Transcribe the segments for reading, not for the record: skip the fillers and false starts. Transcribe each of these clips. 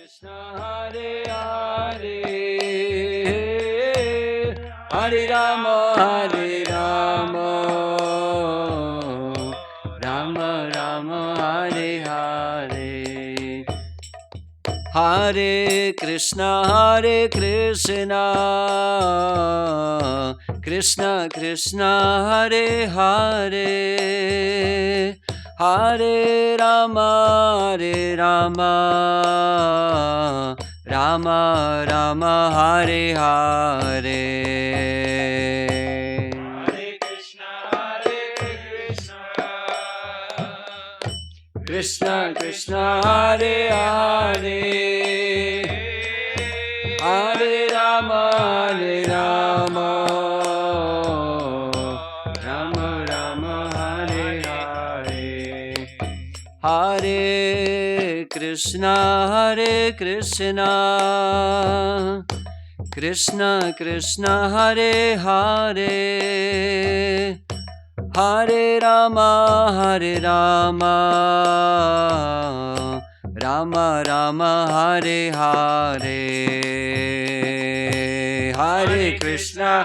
Hare Hare, Hare Rama, Hare Rama, Rama Rama, Hare Hare. Hare Krishna, Krishna Krishna, Hare Hare, Hare Rama, Rama Rama, Hare Hare. Krishna Krishna, Hare Hare, Hare Rama, Rama Rama, Hare Hare. Hare Krishna, Krishna Krishna, Hare Hare, Hare Rama, Rama Rama, Hare Hare. Hare Krishna,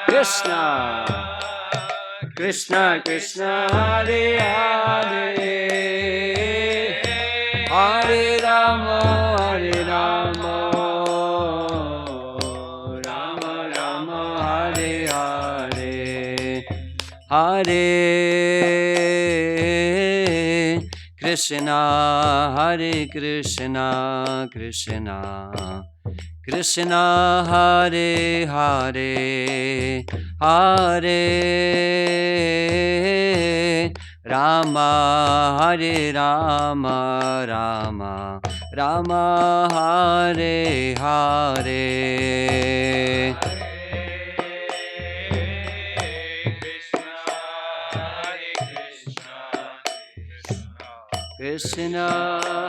Krishna Krishna Krishna, Hare Hare, Hare Rama, Rama Rama, Hare Hare. Hare Krishna, Krishna Krishna, Hare Hare, Hare Rama, Hare Rama, Rama Hare Hare. Krishna,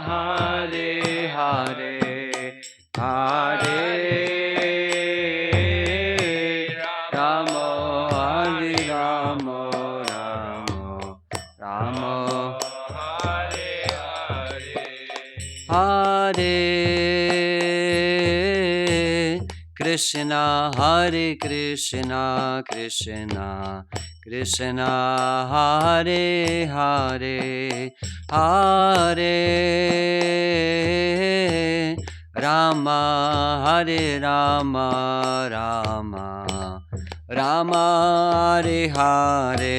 Hare Hare, Hare Rama, Hare Rama, Rama Hare Hare. Hare Krishna, Krishna Krishna, Hare Hare, Hare Rama, Hare Rama, Rama Hare Hare.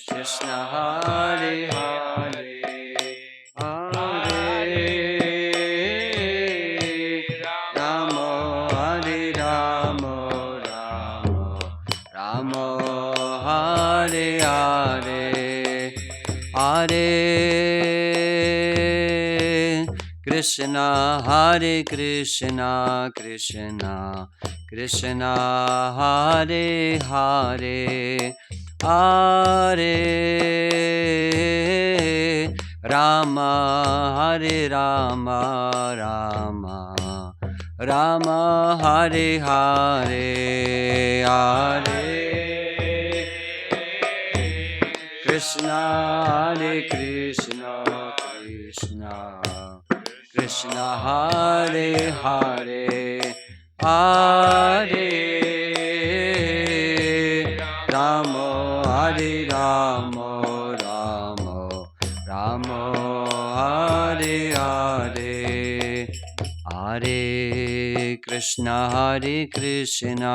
Krishna, Hare Hare, Hare Rama, Hare Rama, Rama Hare Hare. Hare Krishna, Krishna Krishna, Hare Hare, Hare Rama, Hare Rama, Rama Hare Hare. Hare Krishna, Krishna Krishna, Hare Hare, Hare Rama, Hare Rama, Rama Hare Hare. Hare Krishna, Krishna Krishna, Hare Hare, Hare Rama, Rama Rama, Hare Hare. Hare Krishna, Krishna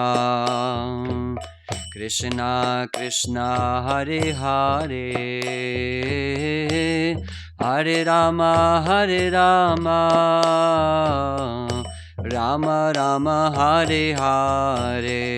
Krishna Krishna, Hare Hare, Hare Rama, Rama Rama, Hare Hare.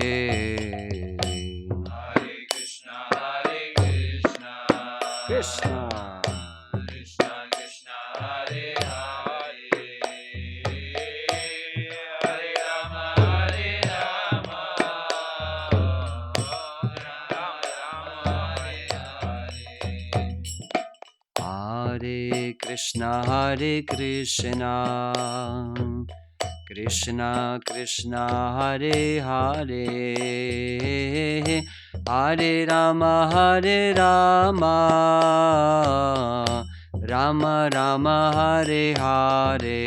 Hare Krishna, Krishna Krishna Hare Hare Hare Rama Rama Rama Hare Hare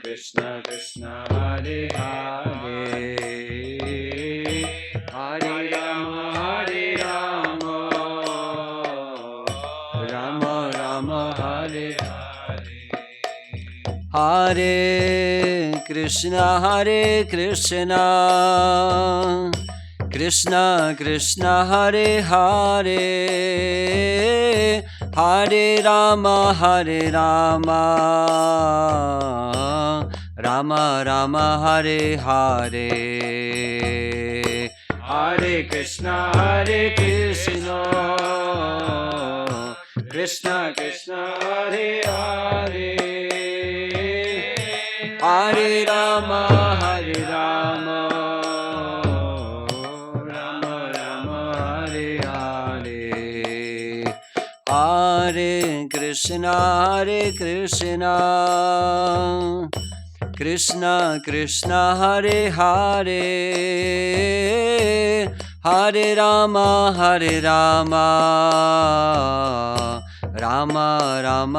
Krishna Krishna Hare Hare Hare Rama Rama Rama Hare Hare Krishna Krishna Krishna Hare Hare Hare Rama Rama Rama Hare Hare Hare Krishna Krishna Krishna Hare Hare Hare Rama Rama Rama Hare Hare Hare Krishna Krishna Krishna Hare Hare Hare Rama Rama Rama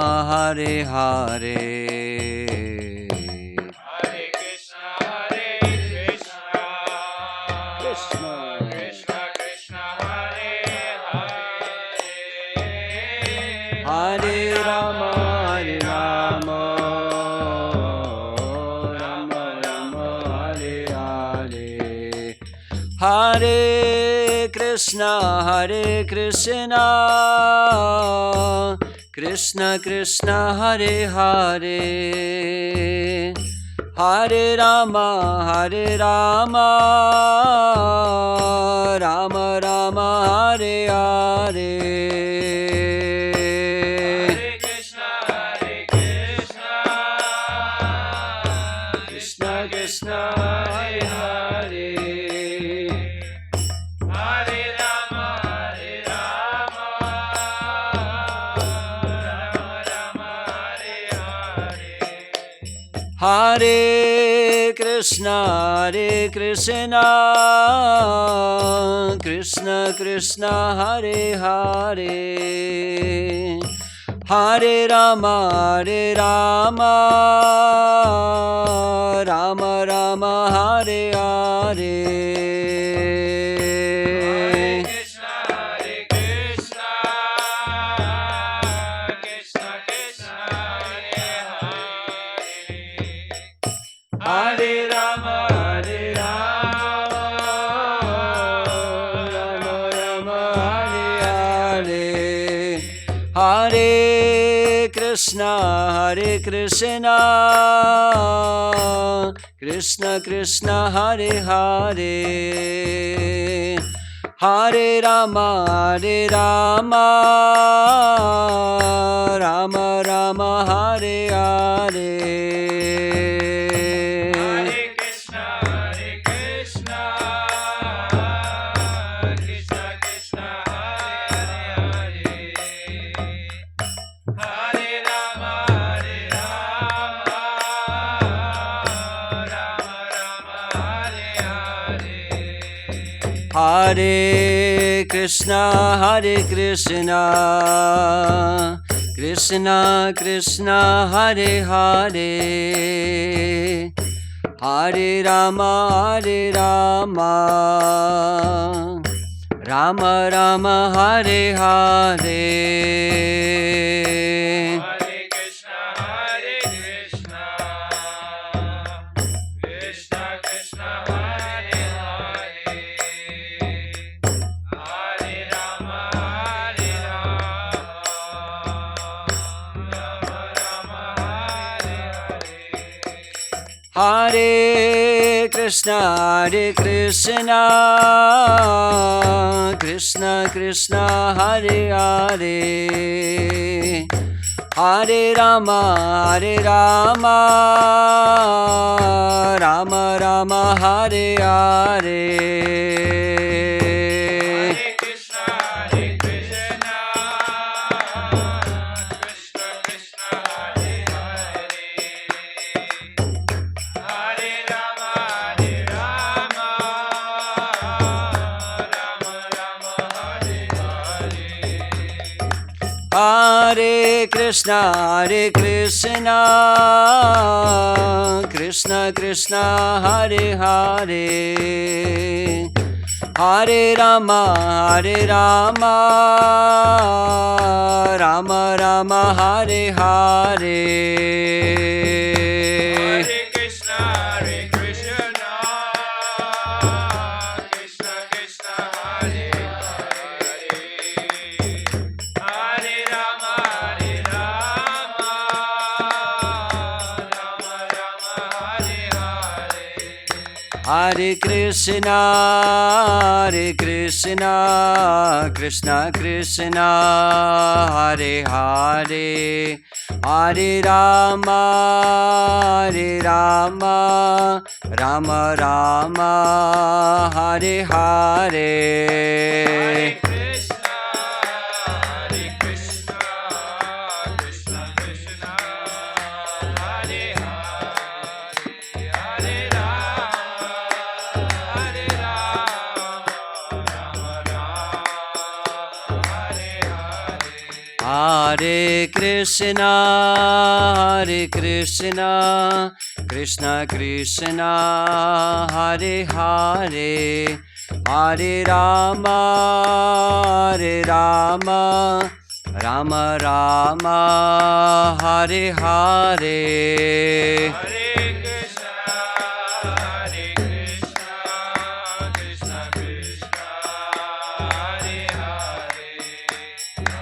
Hare Hare Hare Krishna Krishna Krishna Krishna Hare Hare Hare Rama Rama Rama Rama Hare Hare Hare Krishna Krishna Krishna Hare Hare Hare Rama Rama Rama Hare Hare Krishna Krishna Hare Hare Hare Rama Rama Hare Hare Hare Krishna Krishna Krishna Hare Hare Hare Rama Rama Rama Hare Hare Krishna Krishna Krishna Krishna Hare Hare Hare Rama Rama Rama Hare Hare Hare Krishna Krishna Krishna Hare Hare Hare Rama Rama Rama Hare Hare Hare Krishna Krishna Krishna Hare Hare Hare Rama Rama Rama Hare Hare Hare Krishna Krishna Krishna Hare Hare Hare Rama Rama Rama Hare Hare Hare Krishna Krishna Krishna Hare Hare Hare Rama Rama Rama Hare Hare Hare Krishna Krishna Krishna Hare Hare Hare Rama Rama Rama Hare Hare Hare Krishna Hare Krishna, Krishna Krishna, Hare Hare, Hare Rama, Rama Rama, Hare Hare. Hare Krishna, Krishna Krishna, Hare Hare, Hare Rama, Rama Rama, Hare Hare. Hare Krishna, Krishna Krishna, Hare Hare, Hare Rama, Rama Rama, Hare Hare. Hare Krishna, Krishna Krishna, Hare Hare, Hare Rama, Rama Rama, Hare Hare. Hare Krishna, Krishna Krishna, Hare Hare,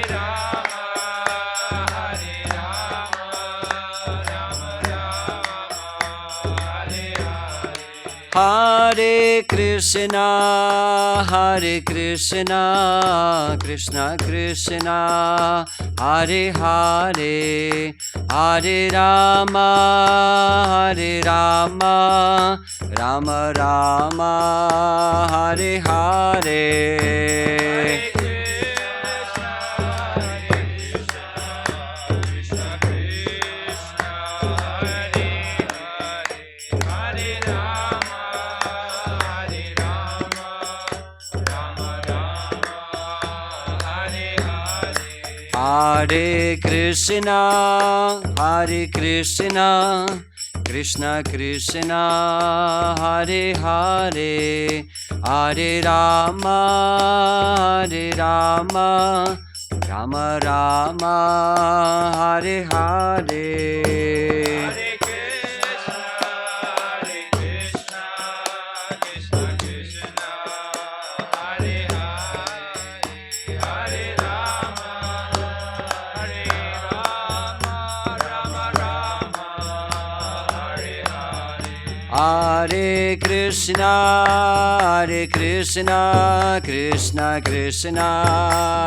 Hare Rama, Rama Rama, Hare Hare. Hare Krishna, Krishna Krishna, Hare Hare, Hare Rama, Rama Rama, Hare Hare. Hare Krishna, Krishna Krishna, Hare Hare, Hare Rama, Rama Rama, Hare Hare. Hare Krishna, Krishna Krishna, Hare Hare, Hare Rama, Rama Rama, Hare Hare. Hare Krishna, Krishna Krishna, Hare Hare, Hare Rama, Rama Rama, Hare Hare. Hare Krishna, Krishna Krishna, Hare Hare, Hare Rama, Rama Rama, Hare Hare. Hare Krishna, Krishna Krishna,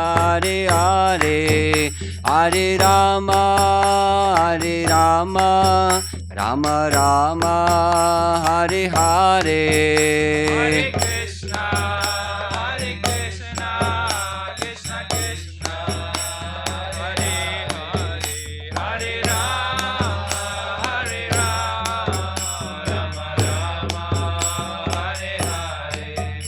Hare Hare, Hare Rama, Rama Rama, Hare Hare. Hare Krishna, Krishna Krishna, Hare Hare, Hare Rama, Rama Rama, Hare Hare.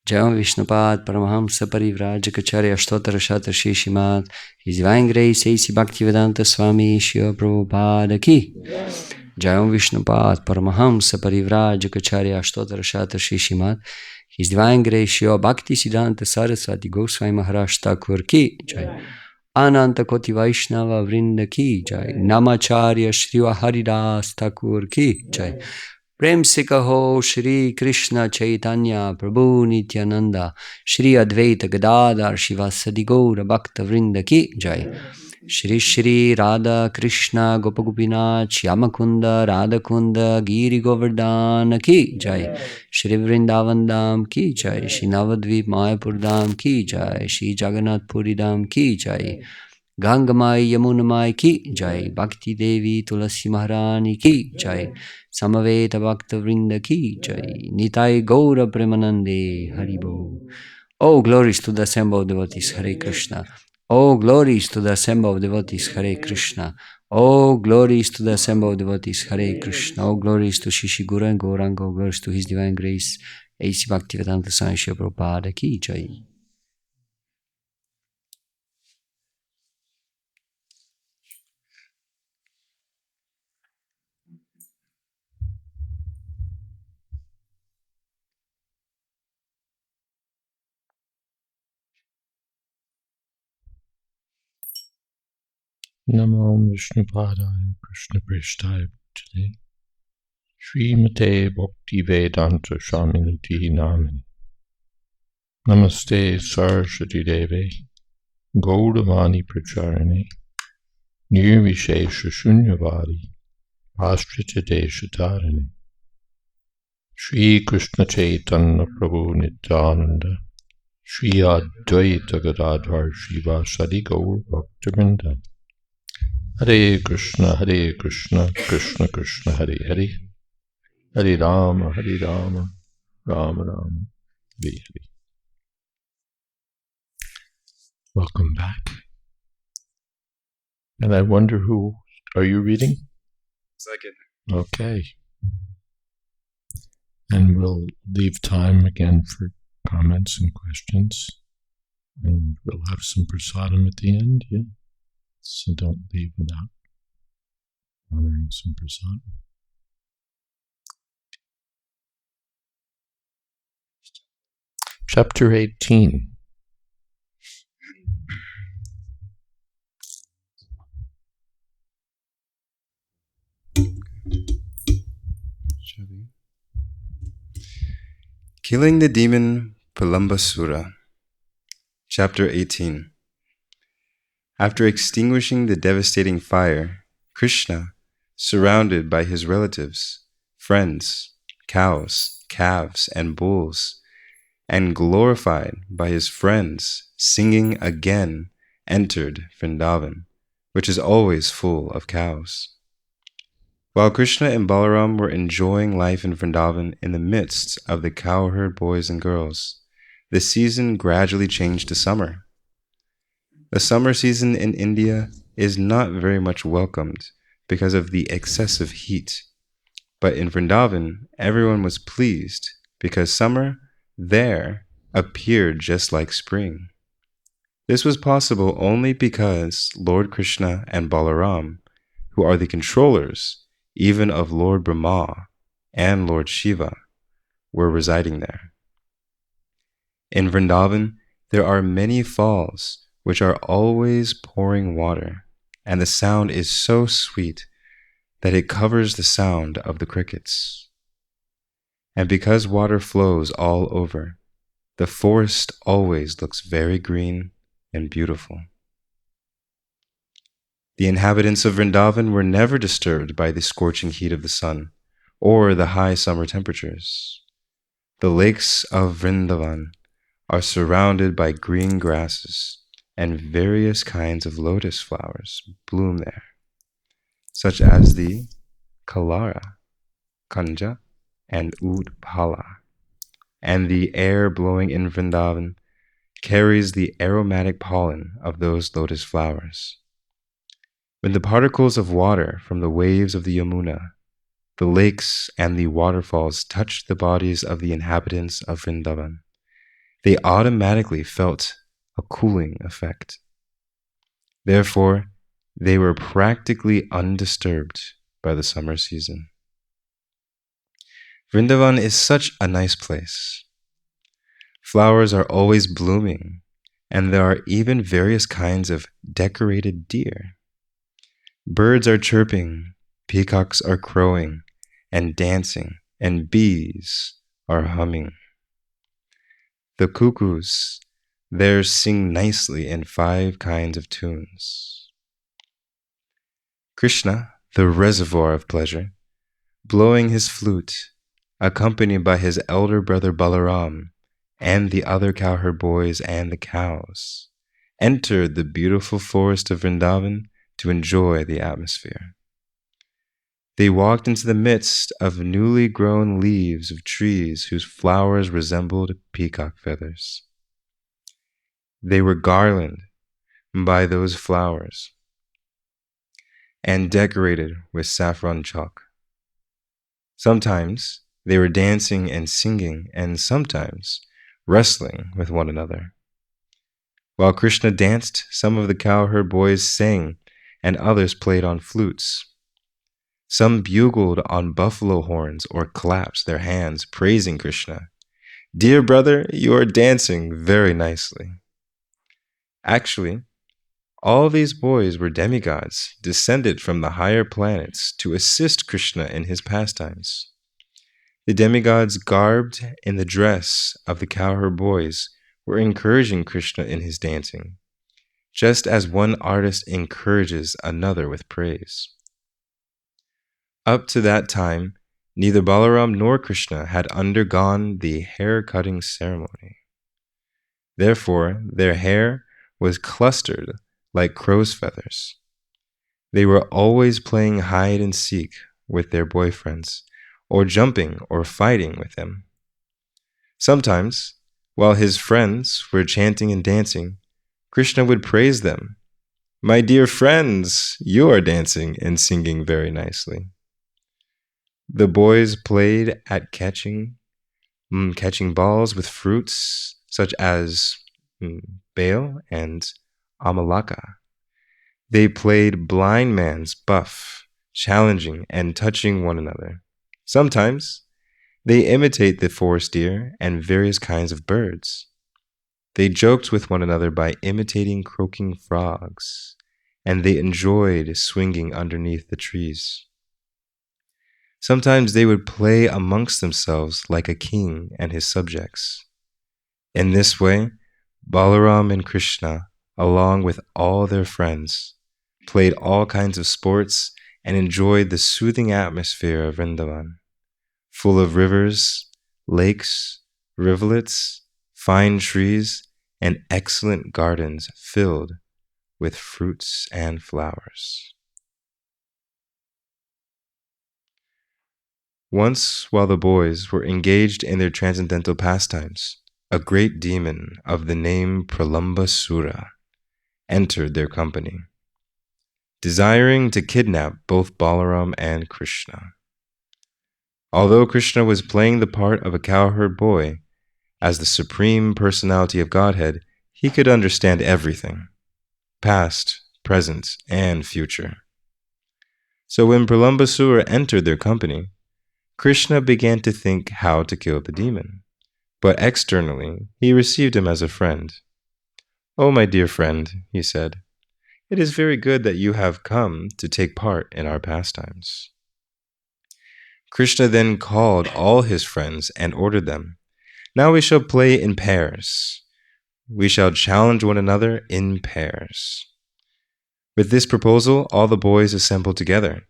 Jai Vishnupad Paramahamsa Parivrajacharya Ashtottara Shatra Shri Srimad His Divine Grace A.C. Bhaktivedanta Swami Shri Prabhupada Ki. Jai Vishnupad Paramahamsa Parivrajacharya Ashtottara Shatra Shri Srimad His Divine Grace Shri Bhakti Siddhanta Saraswati Goswami Maharaj Thakur Ki. Jai Ananta Koti Vaishnava Vrinda Ki. Jai Namacharya Shri Haridas Thakur Ki. Jai Prem se kaho Shri Krishna Chaitanya Prabhu Nityananda Shri Advaita Gadadhar Shivasadi Gaura Bhakta Vrinda Ki Jai Shri Shri Radha Krishna Gopagopinath Shyamakunda Radhakunda Giri Govardhana Ki Jai Shri Vrindavan Dham Ki Jai Shri Navadvip Mayapur Dham Ki Jai Shri Jagannath Puri Dham Ki Jai Gangamai Yamunamai Ki Jai Bhakti Devi Tulasi Maharani Ki Jai Samaveta Bhakta Vrinda Ki Jai Nitai Gaura Premanande Haribo. Oh, glories to the assembled devotees, Hare Krishna. Oh, glories to the assembled devotees, Hare Krishna. Oh, glories to the assembled devotees, Hare Krishna. Oh, glories to Shishi Guru and Gauranga. Oh, glories to His Divine Grace, A.C. Bhaktivedanta Swami Srila Prabhupada Ki Jai. Namo Vishnu Padaya Krishna Prishtaya Bhutale Srimate Bhakti Vedanta Swaminiti Namini Namaste Saraswati Deve Gaudamani Pracharane Nirvishesha Shunyavadi Astrita Deshatarane Shri Krishna Chaitanya Prabhu Nityananda Shri Advaita Gadadhar Shivasadi Gaur Bhaktivinoda Hare Krishna, Krishna Krishna, Hare Hare, Hare Rama, Rama Rama, Hare Hare. Welcome back. And I wonder who are you reading? Second. Okay. And we'll leave time again for comments and questions. And we'll have some prasadam at the end, yeah? So don't leave without honoring some prasadam. Chapter 18. Killing the demon Pralambasura. Chapter 18. After extinguishing the devastating fire, Krishna, surrounded by his relatives, friends, cows, calves, and bulls, and glorified by his friends, singing again, entered Vrindavan, which is always full of cows. While Krishna and Balaram were enjoying life in Vrindavan in the midst of the cowherd boys and girls, the season gradually changed to summer. The summer season in India is not very much welcomed because of the excessive heat, but in Vrindavan, everyone was pleased because summer there appeared just like spring. This was possible only because Lord Krishna and Balaram, who are the controllers even of Lord Brahma and Lord Shiva, were residing there. In Vrindavan, there are many falls which are always pouring water, and the sound is so sweet that it covers the sound of the crickets. And because water flows all over, the forest always looks very green and beautiful. The inhabitants of Vrindavan were never disturbed by the scorching heat of the sun or the high summer temperatures. The lakes of Vrindavan are surrounded by green grasses, and various kinds of lotus flowers bloom there, such as the kalara, kanja, and udpala. And the air blowing in Vrindavan carries the aromatic pollen of those lotus flowers. When the particles of water from the waves of the Yamuna, the lakes, and the waterfalls touched the bodies of the inhabitants of Vrindavan, they automatically felt a cooling effect. Therefore, they were practically undisturbed by the summer season. Vrindavan is such a nice place. Flowers are always blooming, and there are even various kinds of decorated deer. Birds are chirping, peacocks are crowing and dancing, and bees are humming. The cuckoos there sing nicely in 5 kinds of tunes. Krishna, the reservoir of pleasure, blowing his flute, accompanied by his elder brother Balaram and the other cowherd boys and the cows, entered the beautiful forest of Vrindavan to enjoy the atmosphere. They walked into the midst of newly grown leaves of trees whose flowers resembled peacock feathers. They were garlanded by those flowers and decorated with saffron chalk. Sometimes They were dancing and singing and sometimes wrestling with one another. While Krishna danced, some of the cowherd boys sang and others played on flutes. Some bugled on buffalo horns or clapped their hands, praising Krishna. "Dear brother, you are dancing very nicely." Actually, all these boys were demigods, descended from the higher planets to assist Krishna in his pastimes. The demigods, garbed in the dress of the cowherd boys, were encouraging Krishna in his dancing, just as one artist encourages another with praise. Up to that time, neither Balaram nor Krishna had undergone the hair-cutting ceremony. Therefore, their hair was clustered like crow's feathers. They were always playing hide and seek with their boyfriends, or jumping or fighting with them. Sometimes, while his friends were chanting and dancing, Krishna would praise them. "My dear friends, you are dancing and singing very nicely." The boys played at catching balls with fruits such as bale and amalaka. They played blind man's buff, challenging and touching one another. Sometimes they imitate the forest deer and various kinds of birds. They joked with one another by imitating croaking frogs, and they enjoyed swinging underneath the trees. Sometimes they would play amongst themselves like a king and his subjects. In this way, Balaram and Krishna, along with all their friends, played all kinds of sports and enjoyed the soothing atmosphere of Vrindavan, full of rivers, lakes, rivulets, fine trees, and excellent gardens filled with fruits and flowers. Once, while the boys were engaged in their transcendental pastimes, a great demon of the name Pralambasura entered their company, desiring to kidnap both Balaram and Krishna. Although Krishna was playing the part of a cowherd boy, as the Supreme Personality of Godhead, he could understand everything, past, present, and future. So when Pralambasura entered their company, Krishna began to think how to kill the demon, but externally he received him as a friend. "Oh, my dear friend," he said, "it is very good that you have come to take part in our pastimes." Krishna then called all his friends and ordered them, "Now we shall play in pairs. We shall challenge one another in pairs." With this proposal, all the boys assembled together.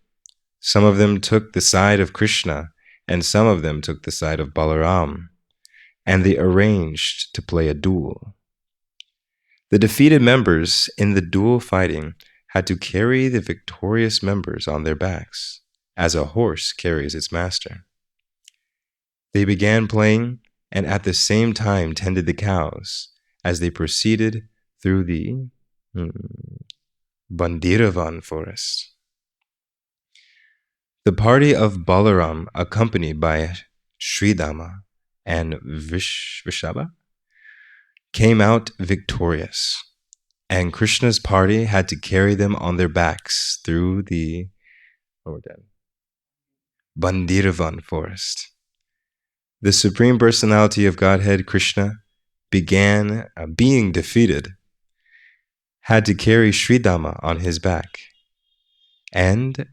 Some of them took the side of Krishna, and some of them took the side of Balaram, and they arranged to play a duel. The defeated members in the duel fighting had to carry the victorious members on their backs, as a horse carries its master. They began playing and at the same time tended the cows as they proceeded through the Bandiravan forest. The party of Balaram, accompanied by Sridama and Vishaba, came out victorious, and Krishna's party had to carry them on their backs through the Bandiravan forest. The Supreme Personality of Godhead, Krishna, being defeated, had to carry Sridama on his back, and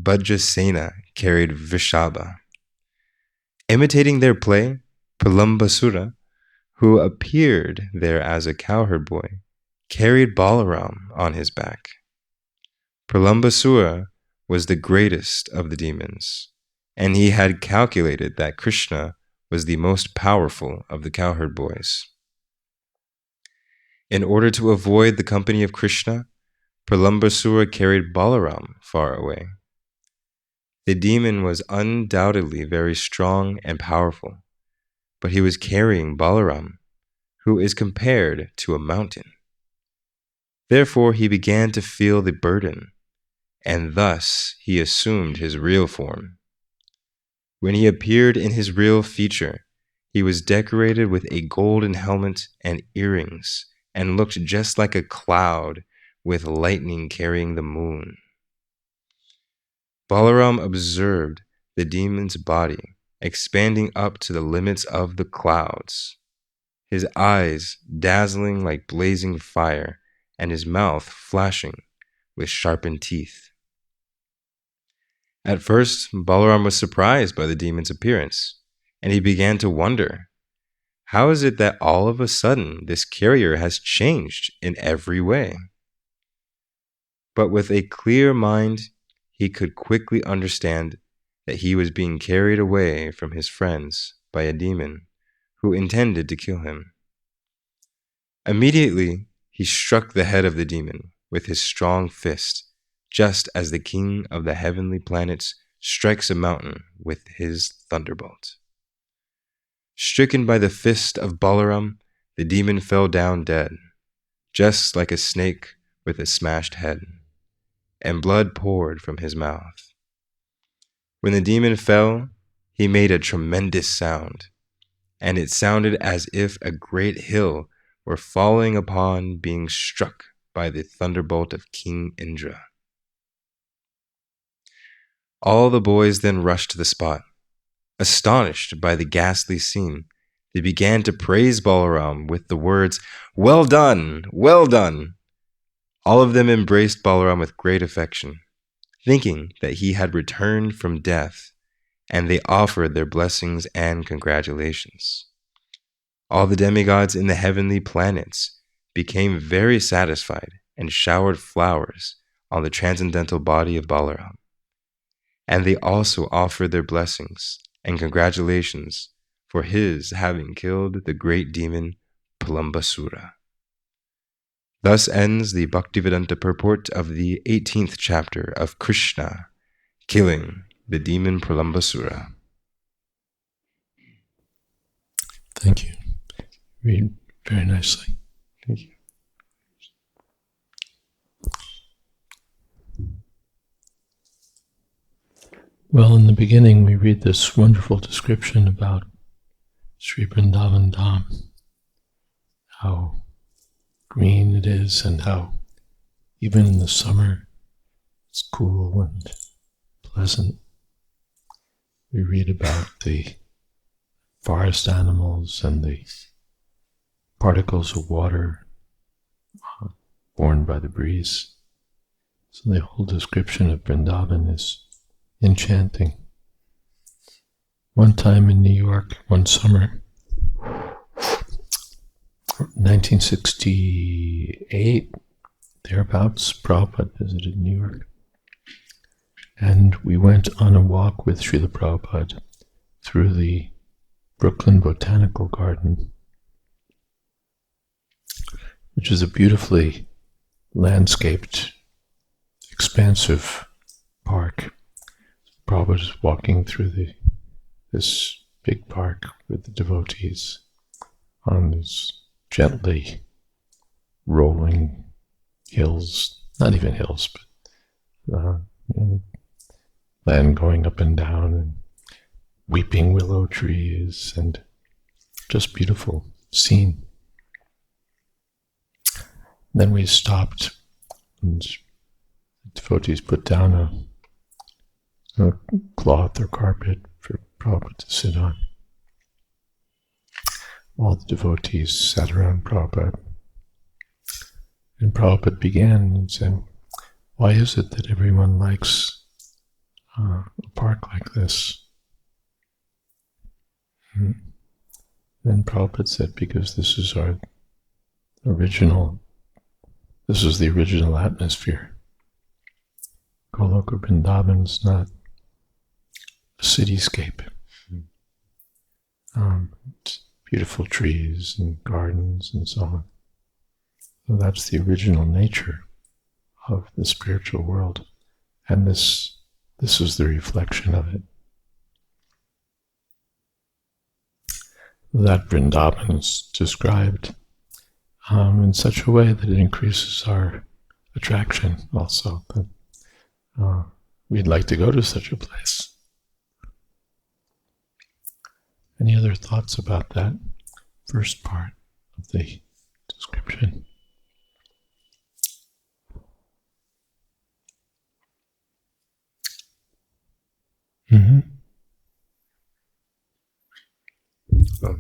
Bhajasena carried Vishaba. Imitating their play, Pralambasura, who appeared there as a cowherd boy, carried Balaram on his back. Pralambasura was the greatest of the demons, and he had calculated that Krishna was the most powerful of the cowherd boys. In order to avoid the company of Krishna, Pralambasura carried Balaram far away. The demon was undoubtedly very strong and powerful, but he was carrying Balaram, who is compared to a mountain. Therefore he began to feel the burden, and thus he assumed his real form. When he appeared in his real feature, he was decorated with a golden helmet and earrings, and looked just like a cloud with lightning carrying the moon. Balaram observed the demon's body expanding up to the limits of the clouds, his eyes dazzling like blazing fire, and his mouth flashing with sharpened teeth. At first, Balaram was surprised by the demon's appearance, and he began to wonder, how is it that all of a sudden this carrier has changed in every way? But with a clear mind, he could quickly understand that he was being carried away from his friends by a demon who intended to kill him. Immediately, he struck the head of the demon with his strong fist, just as the king of the heavenly planets strikes a mountain with his thunderbolt. Stricken by the fist of Balaram, the demon fell down dead, just like a snake with a smashed head, and blood poured from his mouth. When the demon fell, he made a tremendous sound, and it sounded as if a great hill were falling upon being struck by the thunderbolt of King Indra. All the boys then rushed to the spot. Astonished by the ghastly scene, they began to praise Balaram with the words, "Well done! Well done!" All of them embraced Balaram with great affection, thinking that he had returned from death, and they offered their blessings and congratulations. All the demigods in the heavenly planets became very satisfied and showered flowers on the transcendental body of Balaram. And they also offered their blessings and congratulations for his having killed the great demon Pralambasura. Thus ends the Bhaktivedanta purport of the 18th chapter of Krishna, killing the demon Pralambasura. Thank you. Read very nicely. Thank you. Well, in the beginning, we read this wonderful description about Sri Vrindavan Dham, how green it is and how even in the summer it's cool and pleasant. We read about the forest animals and the particles of water borne by the breeze. So the whole description of Vrindavan is enchanting. One time in New York, one summer, 1968, thereabouts, Prabhupada visited New York. And we went on a walk with Srila Prabhupada through the Brooklyn Botanical Garden, which is a beautifully landscaped, expansive park. Prabhupada is walking through this big park with the devotees on these gently rolling hills, not even hills, but land going up and down, and weeping willow trees, and just beautiful scene. Then we stopped, and the devotees put down a cloth or carpet for Prabhupada to sit on. All the devotees sat around Prabhupada. And Prabhupada began and said, "Why is it that everyone likes a park like this?" Then Prabhupada said, "Because this is the original atmosphere. Goloka Vrindavan is not a cityscape. It's beautiful trees and gardens and so on. So that's the original nature of the spiritual world. And this is the reflection of it. That Vrindavan is described in such a way that it increases our attraction also. That we'd like to go to such a place. Any other thoughts about that first part of the description? Mm-hmm. Oh.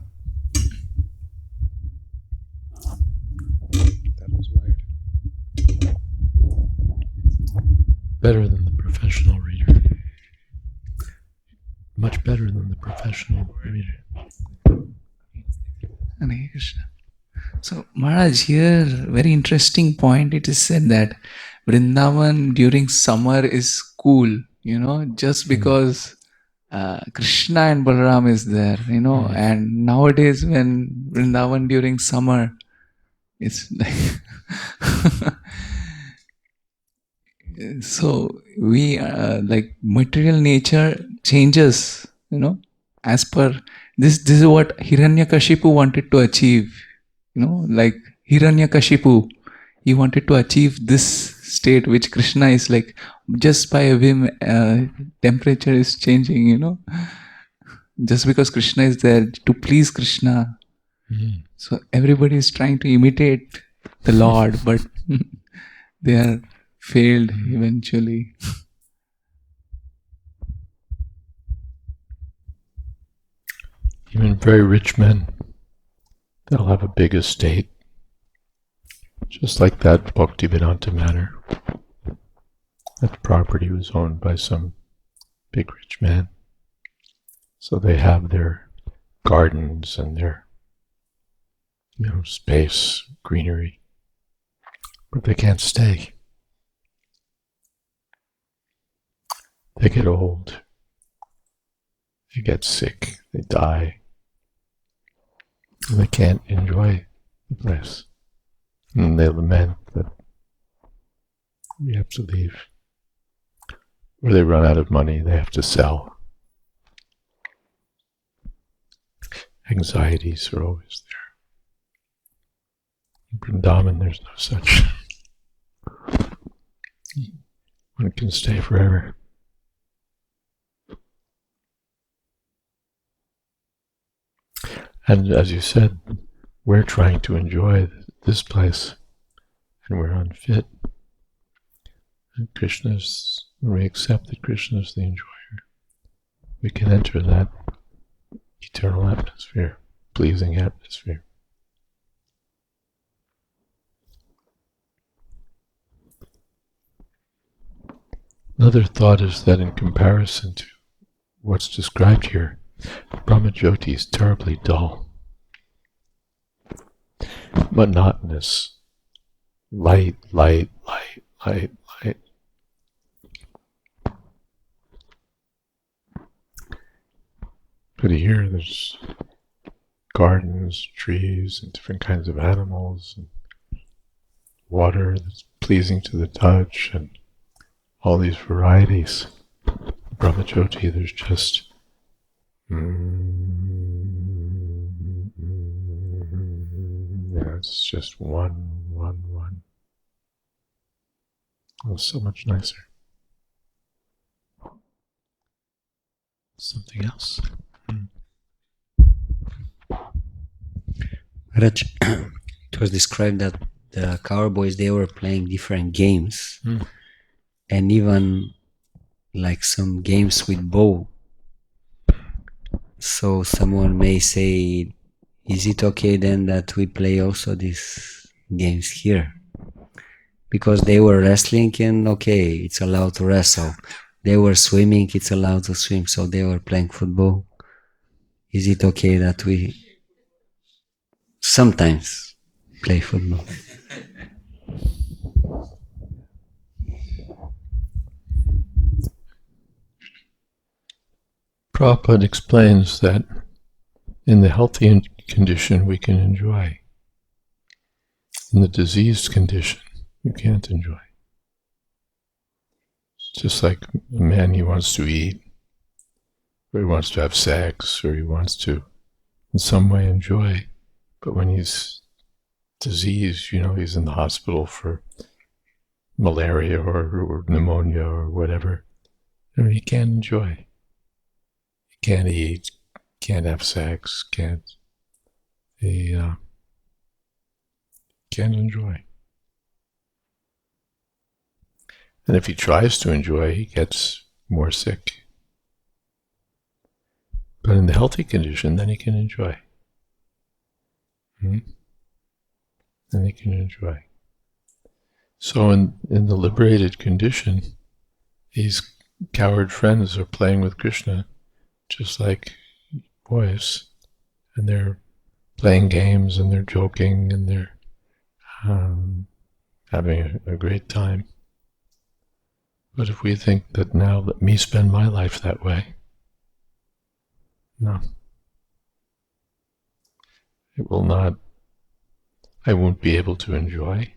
That was wired. Better than the professional reader. Much better than the professional reader. Hare Krishna. So, Maharaj, here, very interesting point. It is said that Vrindavan during summer is cool, just because Krishna and Balaram is there, and nowadays when Vrindavan during summer, it's like so we like material nature changes, as per this is what Hiranyakashipu wanted to achieve, like Hiranyakashipu, he wanted to achieve this state which Krishna is like, just by a whim, temperature is changing, just because Krishna is there, to please Krishna. So everybody is trying to imitate the Lord, but they are failed eventually. Even very rich men, they'll have a big estate. Just like that Bhaktivedanta matter. That property was owned by some big rich man. So they have their gardens and their space, greenery. But they can't stay. They get old. They get sick. They die. And they can't enjoy the place. And they lament that we have to leave. Or they run out of money, they have to sell. Anxieties are always there. In Vrindavan, there's no such. One can stay forever. And as you said, we're trying to enjoy this place, and we're unfit. And when we accept that Krishna is the enjoyer, we can enter that eternal atmosphere, pleasing atmosphere. Another thought is that in comparison to what's described here, Brahmajyoti is terribly dull, monotonous, light. But here there's gardens, trees, and different kinds of animals, and water that's pleasing to the touch, and all these varieties. Brahmajyoti, there's just it's just one. Oh, so much nicer. Something else? Raj, it was described that the cowboys, they were playing different games, and even like some games with bow. So someone may say, is it okay then that we play also these games here? Because they were wrestling, and okay, it's allowed to wrestle. They were swimming, it's allowed to swim, so they were playing football. Is it okay that we sometimes play football? Prabhupada explains that in the healthy condition we can enjoy. In the diseased condition, you can't enjoy. Just like a man, he wants to eat, or he wants to have sex, or he wants to in some way enjoy. But when he's diseased, he's in the hospital for malaria or pneumonia or whatever, he can't enjoy. He can't eat, can't have sex, can't enjoy. And if he tries to enjoy, he gets more sick. But in the healthy condition, then he can enjoy. Then he can enjoy. So in the liberated condition, these coward friends are playing with Krishna, just like boys, and they're playing games, and they're joking, and they're having a great time. But if we think that now, let me spend my life that way, no. It will not, I won't be able to enjoy,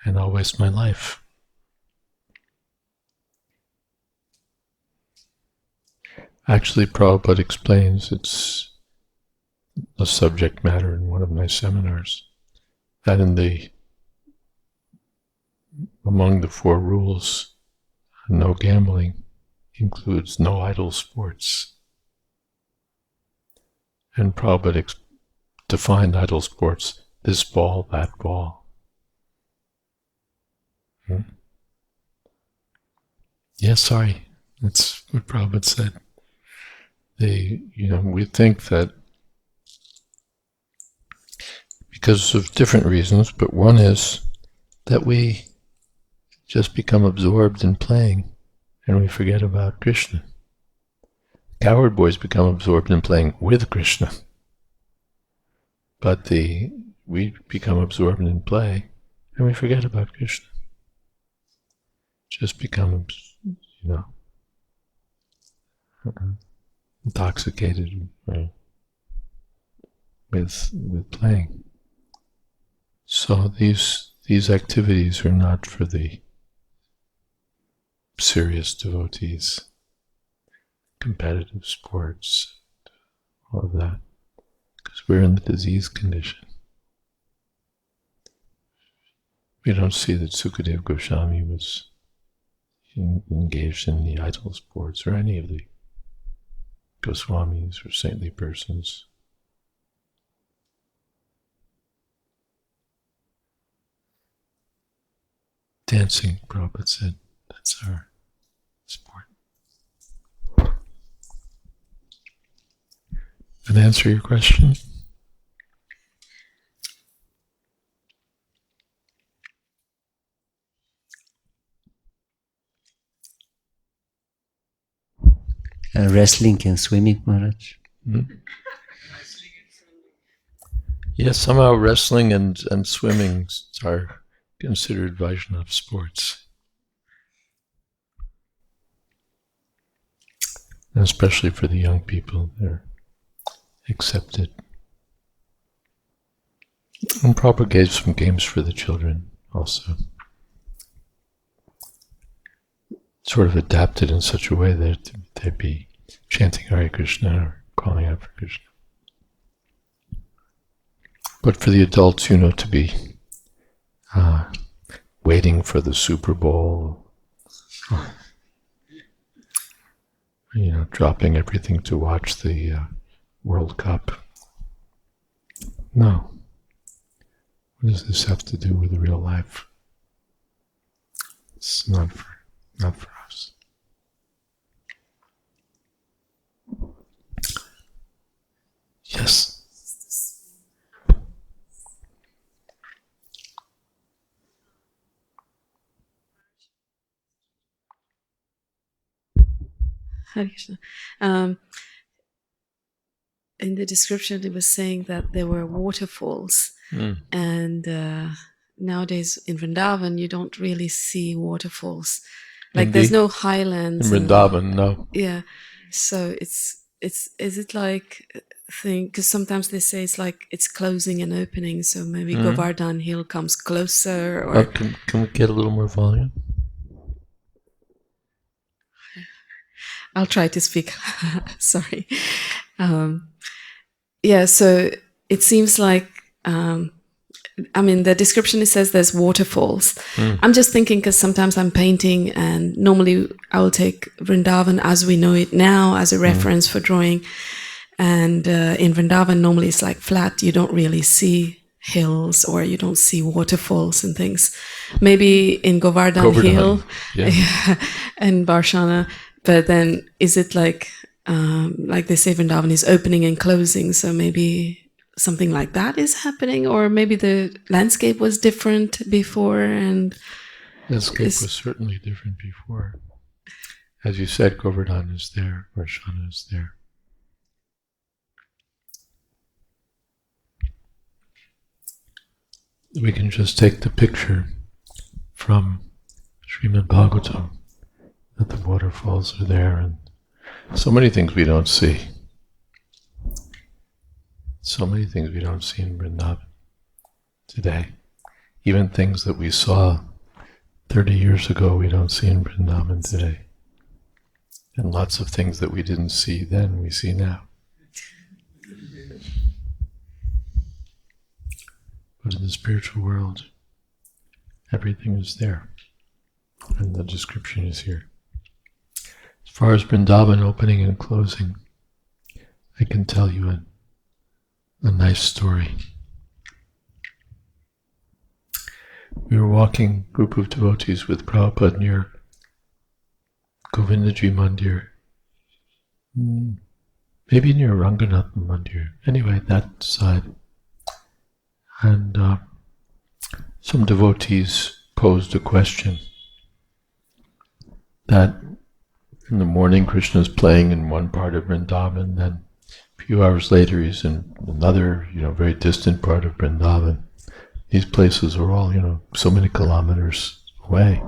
and I'll waste my life. Actually, Prabhupada explains, it's a subject matter in one of my seminars, that among the 4 rules, no gambling includes no idle sports. And Prabhupada defined idle sports, this ball, that ball. Yes, sorry, that's what Prabhupada said. We think that because of different reasons, but one is that we just become absorbed in playing and we forget about Krishna. Coward boys become absorbed in playing with Krishna, but we become absorbed in play and we forget about Krishna. Just become, intoxicated with playing. So these activities are not for the serious devotees. Competitive sports, all of that, because we're in the disease condition. We don't see that Sukadeva Goswami was engaged in the idle sports or any of the Goswamis or saintly persons. Dancing, Prabhupada said, that's our sport. Did that answer your question? Wrestling and swimming, Maharaj. Yes, somehow wrestling and swimming are considered Vaishnava sports. And especially for the young people, they're accepted. And Prabhupada gave some games for the children also. Sort of adapted in such a way that they'd be chanting Hare Krishna or calling out for Krishna. But for the adults, to be waiting for the Super Bowl, dropping everything to watch the World Cup. No. What does this have to do with real life? It's not for us. Yes. Hare Krishna. In the description, it was saying that there were waterfalls, and nowadays in Vrindavan, you don't really see waterfalls. Like there's no highlands. In Vrindavan, no. Yeah, so is it like thing? Because sometimes they say it's like it's closing and opening. So maybe Govardhan Hill comes closer. Or Can we get a little more volume? I'll try to speak. Sorry. Yeah, so it seems like I mean, the description, it says there's waterfalls. I'm just thinking because sometimes I'm painting, and normally I will take Vrindavan as we know it now as a reference for drawing. And in Vrindavan, normally it's like flat. You don't really see hills, or you don't see waterfalls and things. Maybe in Govardhan Hill and Barshana. But then is it like they say Vrindavan is opening and closing, so maybe something like that is happening, or maybe the landscape was different before, and landscape was certainly different before. As you said, Govardhan is there, Varshana is there. We can just take the picture from Srimad Bhagavatam that the waterfalls are there, and so many things we don't see. So many things we don't see in Vrindavan today. Even things that we saw 30 years ago we don't see in Vrindavan today. And lots of things that we didn't see then we see now. But in the spiritual world, everything is there. And the description is here. As far as Vrindavan opening and closing, I can tell you a nice story. We were walking, a group of devotees with Prabhupada near Govindaji Mandir, maybe near Ranganath Mandir, anyway, that side. And some devotees posed a question that in the morning Krishna is playing in one part of Vrindavan, then a few hours later he's in another, very distant part of Vrindavan. These places are all, so many kilometers away.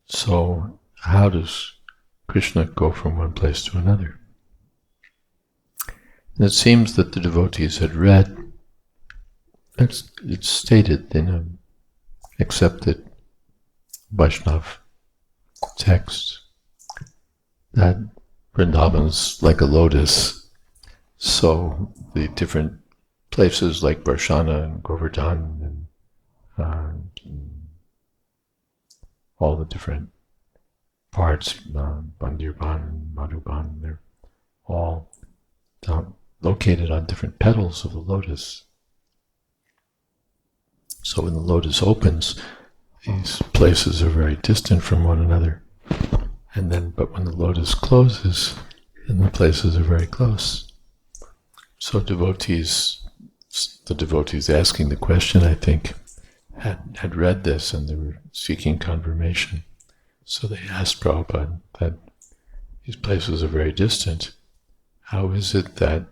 So how does Krishna go from one place to another? And it seems that the devotees had read, it's stated in an accepted Vaishnav text, that Vrindavan's like a lotus, so the different places like Varshana and Govardhan and all the different parts, Bandirban and Madhuban, they're all located on different petals of the lotus. So when the lotus opens, these places are very distant from one another. But when the lotus closes, then the places are very close. So the devotees asking the question, I think, had read this and they were seeking confirmation. So they asked Prabhupada that these places are very distant. How is it that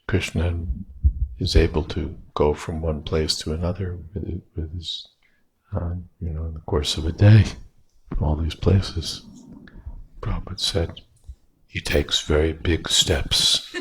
Krishna is able to go from one place to another with his, in the course of a day, all these places? Prabhupada said, he takes very big steps.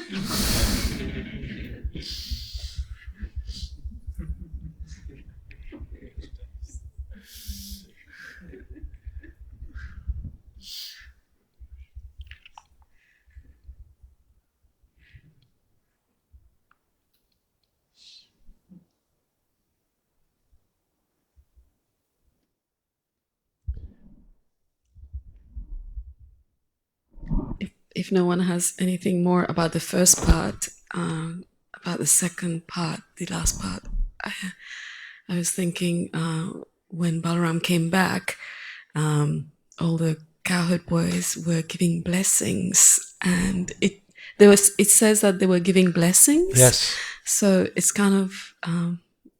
If no one has anything more about the first part, about the second part, the last part, I was thinking when Balaram came back, all the cowherd boys were giving blessings, and it says that they were giving blessings. Yes. So it's kind of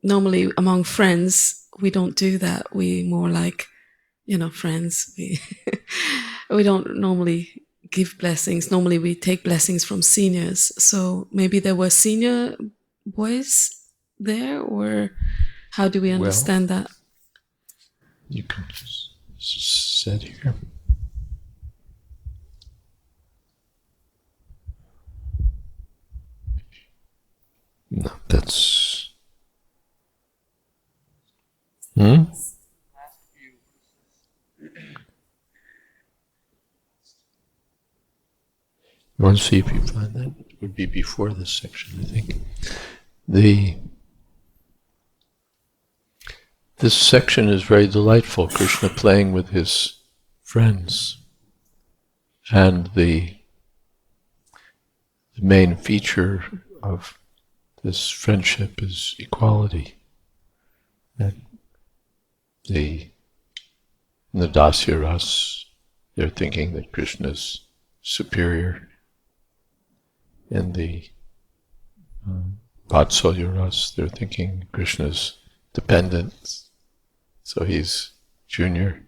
normally among friends we don't do that. We more like friends. We don't normally give blessings. Normally we take blessings from seniors. So maybe there were senior boys there, or how do we understand that? You can just sit here. No, that's... You want to see if you find that? It would be before this section, I think. this section is very delightful. Krishna playing with his friends, and the main feature of this friendship is equality. And in the Dasya Ras, they're thinking that Krishna is superior. In the Vatsalya Ras, they're thinking Krishna's dependent, so he's junior.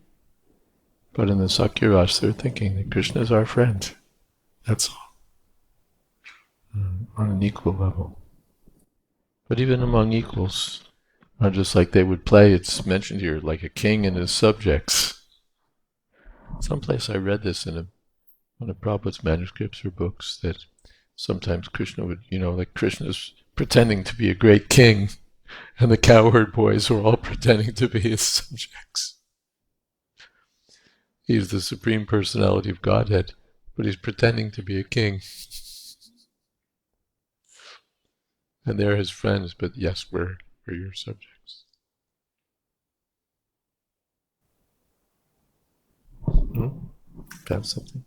But in the Sakya Ras, they're thinking that Krishna is our friend. That's all. On an equal level. But even among equals, not just like they would play, it's mentioned here, like a king and his subjects. Someplace I read this in one of Prabhupada's manuscripts or books, that sometimes Krishna would, like Krishna's pretending to be a great king, and the cowherd boys were all pretending to be his subjects. He's the Supreme Personality of Godhead, but he's pretending to be a king. And they're his friends, but yes, we're your subjects. Have something?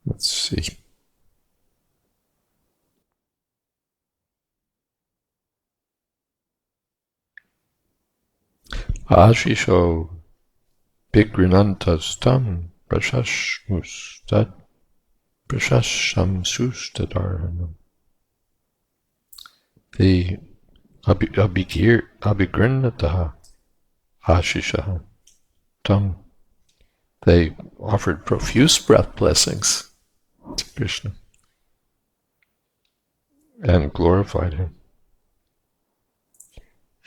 Let's see. Ashisho Bigrinantastam Prashashmustat Prashashamsustadarhanam. The Abhigrinataha Ashishaha Tam. They offered profuse breath blessings to Krishna and glorified him.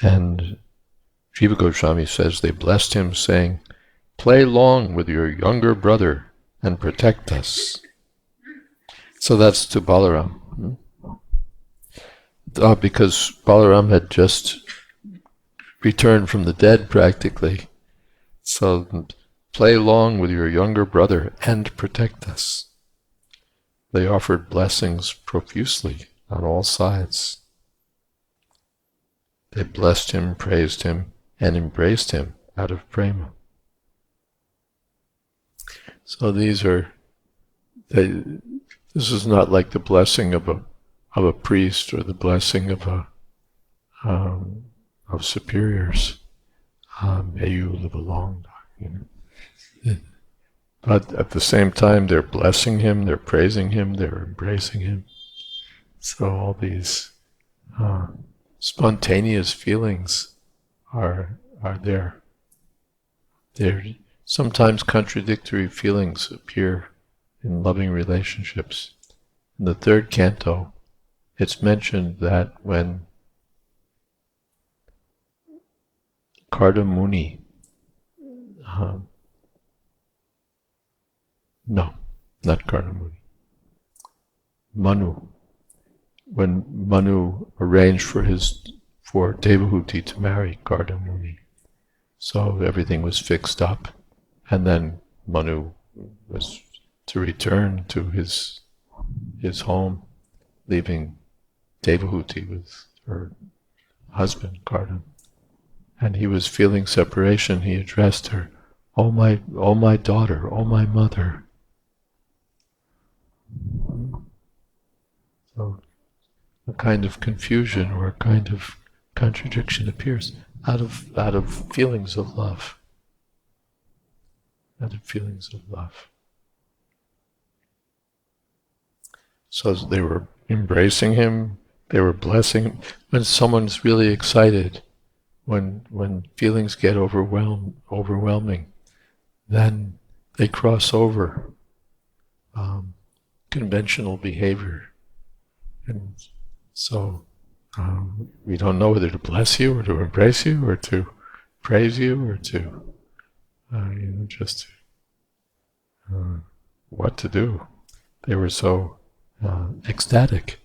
And Jiva Goswami says they blessed him, saying, "Play long with your younger brother and protect us." So that's to Balaram. Because Balaram had just returned from the dead practically. So play long with your younger brother and protect us. They offered blessings profusely on all sides. They blessed him, praised him, and embraced him out of prema. So this is not like the blessing of a priest or the blessing of superiors. May you live a long time. But at the same time, they're blessing him, they're praising him, they're embracing him. So all these spontaneous feelings are there. Sometimes contradictory feelings appear in loving relationships. In the third canto, it's mentioned that when Karda Muni, no, not Karda Muni, Manu, when Manu arranged for Devahuti to marry Karda Muni, so everything was fixed up, and then Manu was to return to his home, leaving Devahuti with her husband Karda, and he was feeling separation. He addressed her, "Oh my daughter, oh my mother." So a kind of confusion or a kind of contradiction appears out of feelings of love. Out of feelings of love. So they were embracing him, they were blessing him. When someone's really excited, when feelings get overwhelming, then they cross over conventional behavior. And so we don't know whether to bless you or to embrace you or to praise you or to just what to do. They were so ecstatic.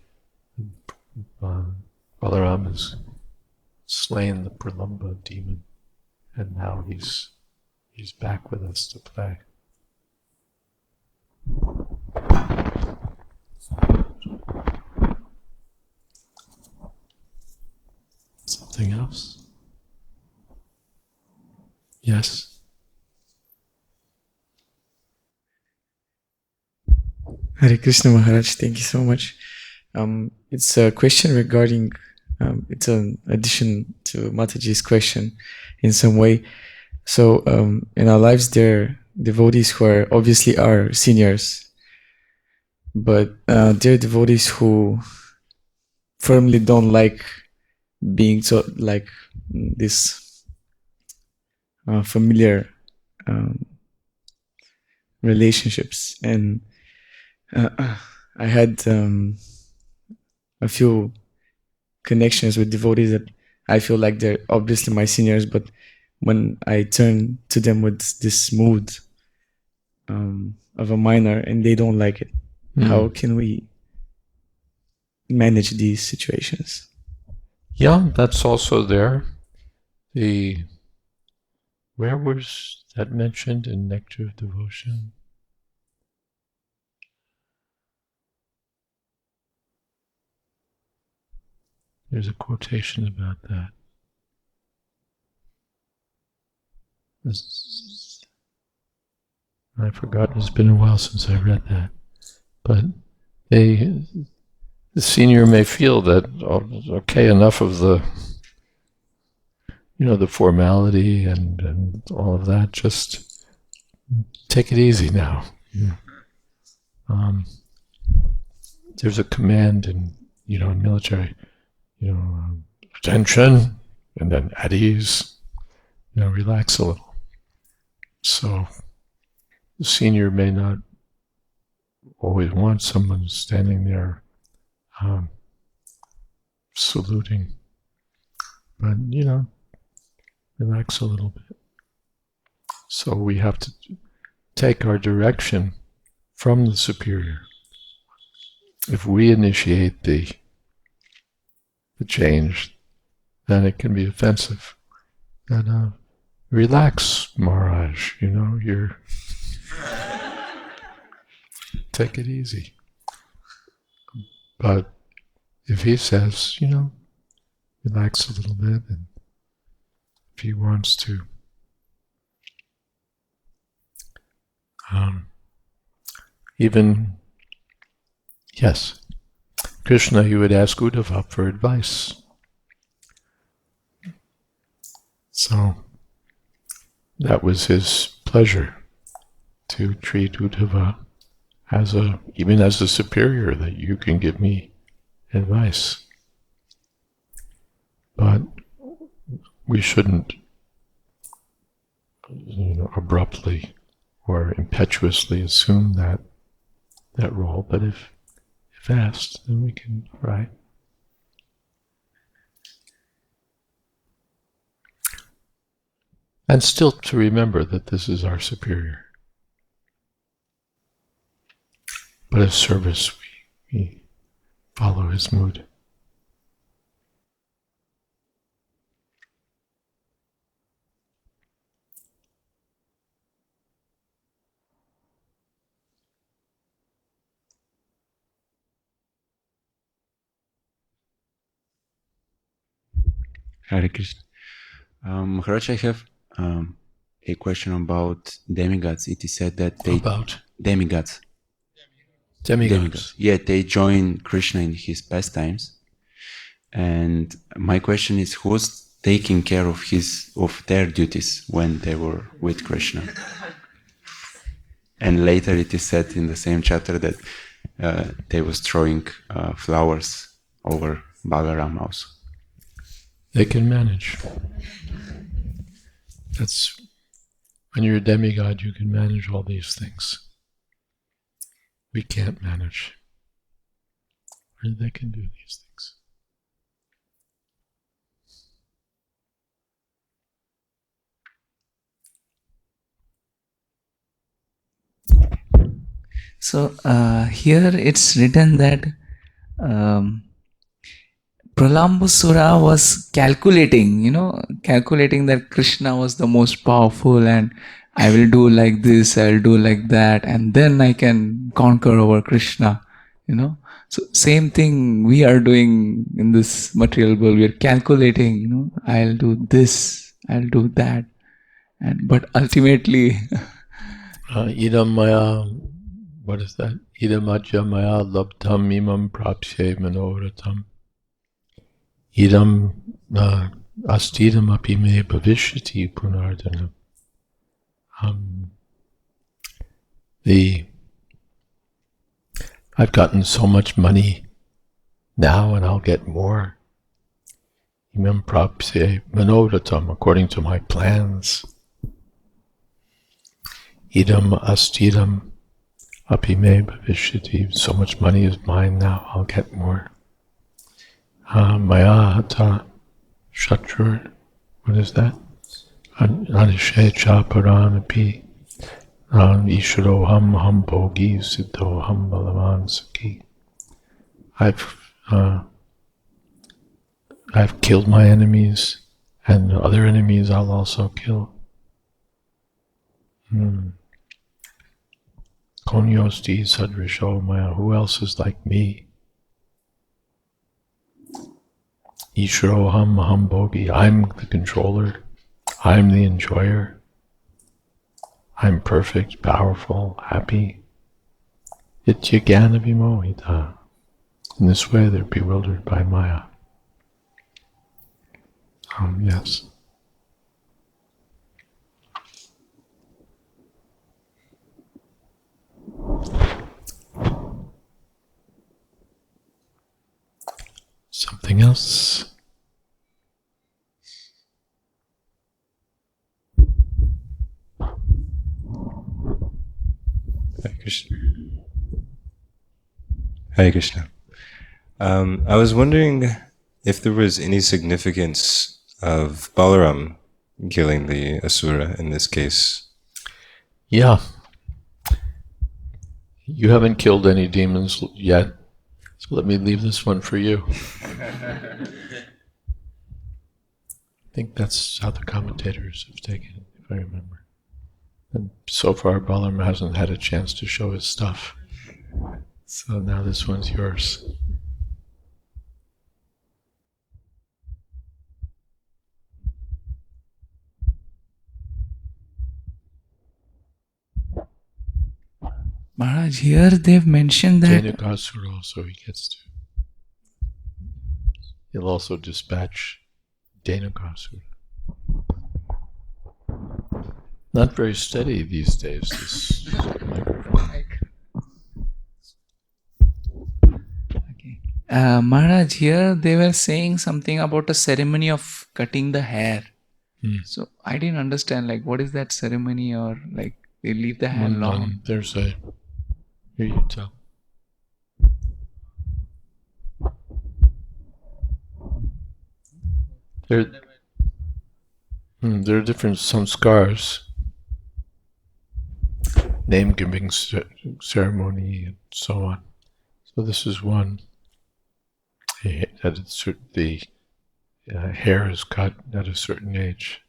Balaram has slain the Pralamba demon, and now he's he's back with us to play. Something else? Yes? Hare Krishna Maharaj, thank you so much. It's a question regarding, it's an addition to Mataji's question in some way. So in our lives, there are devotees who are obviously our seniors, but there are devotees who firmly don't like being so like this familiar relationships. And I had a few connections with devotees that I feel like they're obviously my seniors, but when I turn to them with this mood of a minor and they don't like it, how can we manage these situations? Yeah, that's also there. Where was that mentioned in Nectar of Devotion? There's a quotation about that. I've forgotten, it's been a while since I read that. But the senior may feel that, okay, enough of the formality and all of that, just take it easy now. There's a command in military, attention, and then at ease, relax a little. So the senior may not always want someone standing there saluting, but relax a little bit. So we have to take our direction from the superior. If we initiate the change, then it can be offensive. And relax, Maharaj. You're take it easy. But if he says, relax a little bit, and if he wants to yes, Krishna, you would ask Uddhava for advice. So that was his pleasure, to treat Uddhava even as a superior, that you can give me advice. But we shouldn't abruptly or impetuously assume that role. But if asked, then we can, right? And still to remember that this is our superior. But as service, we follow his mood. Hare Krishna. Maharaj, I have a question about demigods. It is said that they... About? Demigods. Demigods. Yeah, they join Krishna in his pastimes. And my question is, who's taking care of their duties when they were with Krishna? And later it is said in the same chapter that they was throwing flowers over Balaram also. They can manage. That's when you're a demigod, you can manage all these things. We can't manage. And they can do these things. So here it's written that Pralambasura was calculating that Krishna was the most powerful and I will do like this, I'll do like that, and then I can conquer over Krishna. So same thing we are doing in this material world. We are calculating, I'll do this, I'll do that, but ultimately, Idam maya, what is that? Idam ajya maya labdham imam prapshe manoratam. Idam astidam api me bhavishyati punardanam. I've gotten so much money now, and I'll get more. Imam prapshe manoratam, according to my plans. Idam astidam api me bhavishyati. So much money is mine now, I'll get more. Maya hata shatrur. What is that? Anishe cha paranapi. Isharoham ham bhogi siddhoham balavan saki. I've killed my enemies, and other enemies I'll also kill. Konyosti sadrisho maya. Who else is like me? Isharoham ham bhogi. I'm the controller. I'm the enjoyer. I'm perfect, powerful, happy. Ityagana vimohita. In this way, they're bewildered by Maya. Yes. Something else? Hare Krishna. Hare Krishna. I was wondering if there was any significance of Balaram killing the Asura in this case. Yeah. You haven't killed any demons yet, so let me leave this one for you. I think that's how the commentators have taken it, if I remember. And so far, Balaram hasn't had a chance to show his stuff. So now this one's yours. Maharaj, here they've mentioned that. Jainakasura also he gets to. He'll also dispatch Jainakasura. Not very steady these days, this microphone. Maharaj, here they were saying something about a ceremony of cutting the hair. So I didn't understand, what is that ceremony, or they leave the hair long? There's a. Here you tell. There are different samskars, name giving ceremony, and so on. So this is one. The hair is cut at a certain age.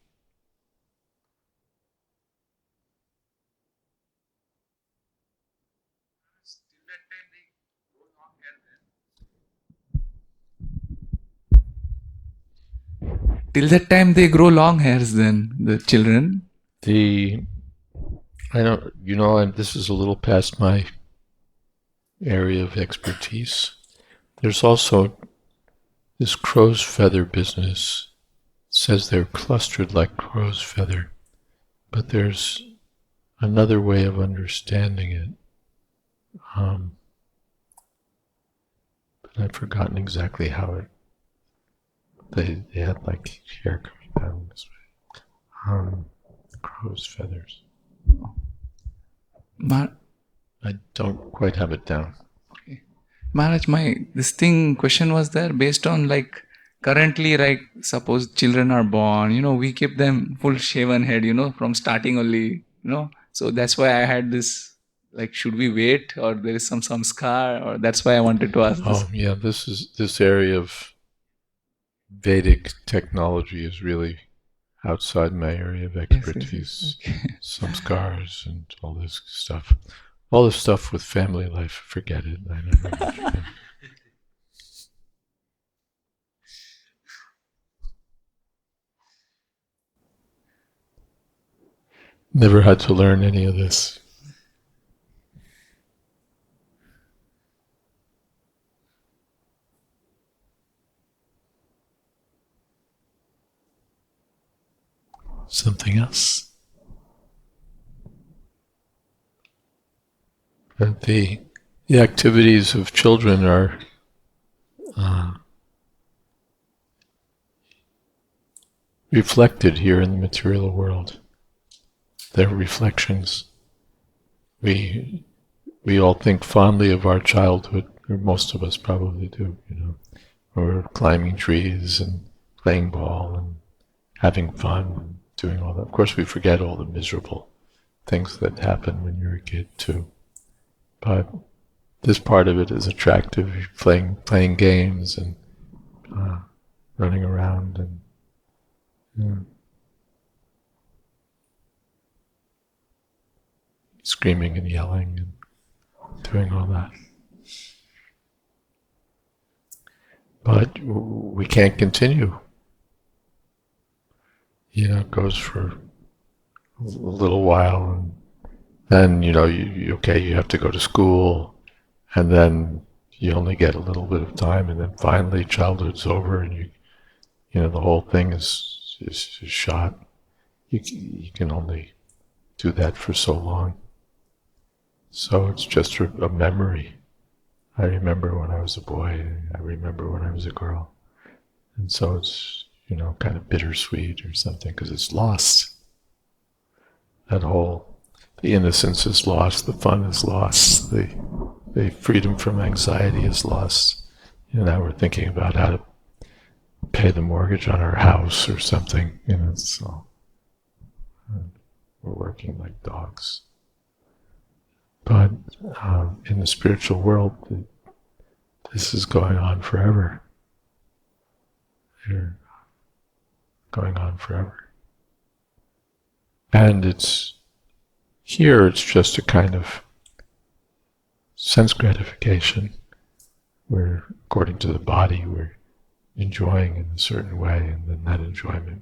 Till that time they grow long hairs then, the children. I don't, and this is a little past my area of expertise. There's also this crow's feather business. It says they're clustered like crow's feather, but there's another way of understanding it. But I've forgotten exactly how it. They had hair coming down this way. Crow's feathers. I don't quite have it down. Okay. Maharaj, question was there based on currently, suppose children are born, we keep them full shaven head, from starting only, So that's why I had this, should we wait, or there is some scar, or that's why I wanted to ask this. Yeah, this area of Vedic technology is really outside my area of Yes, expertise. yes, okay. Samskars and all this stuff. All the stuff with family life, forget it. I never never had to learn any of this. Something else? But the activities of children are reflected here in the material world. They're reflections. We all think fondly of our childhood, or most of us probably do, or climbing trees and playing ball and having fun and doing all that. Of course, we forget all the miserable things that happen when you're a kid too. But this part of it is attractive. Playing games and running around and screaming and yelling and doing all that. But we can't continue. It goes for a little while, and then you have to go to school, and then you only get a little bit of time, and then finally childhood's over, and the whole thing is shot. You can only do that for so long. So it's just a memory. I remember when I was a boy, I remember when I was a girl. And so it's, kind of bittersweet or something, because it's lost. The innocence is lost, the fun is lost, the freedom from anxiety is lost. Now we're thinking about how to pay the mortgage on our house or something, so we're working like dogs. But in the spiritual world, this is going on forever. They're going on forever. And it's just a kind of sense gratification where, according to the body, we're enjoying in a certain way, and then that enjoyment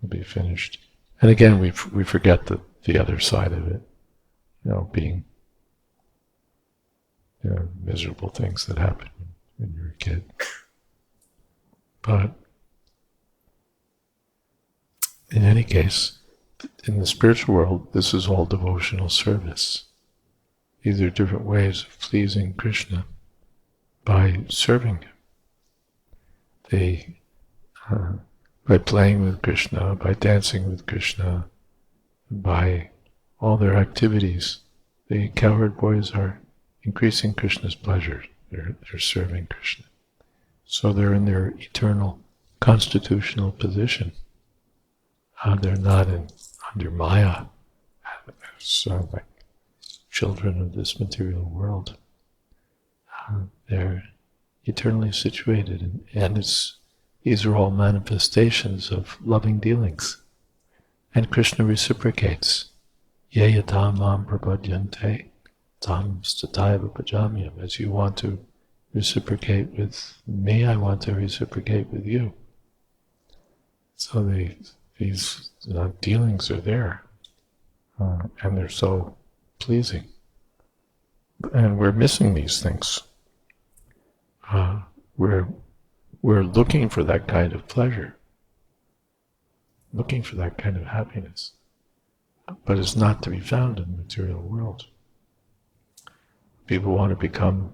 will be finished. And again, we forget the other side of it, being miserable things that happen when you're a kid. But in any case, in the spiritual world, this is all devotional service. These are different ways of pleasing Krishna by serving him. By playing with Krishna, by dancing with Krishna, by all their activities, the cowherd boys are increasing Krishna's pleasure. They're serving Krishna. So they're in their eternal constitutional position. They're not under Maya, so like children of this material world. They're eternally situated, and these are all manifestations of loving dealings. And Krishna reciprocates. Ye yatam mam prapadyante tam stataiva pajamyam. As you want to reciprocate with me, I want to reciprocate with you. So these dealings are there, and they're so pleasing. And we're missing these things. We're looking for that kind of pleasure, looking for that kind of happiness, but it's not to be found in the material world. People want to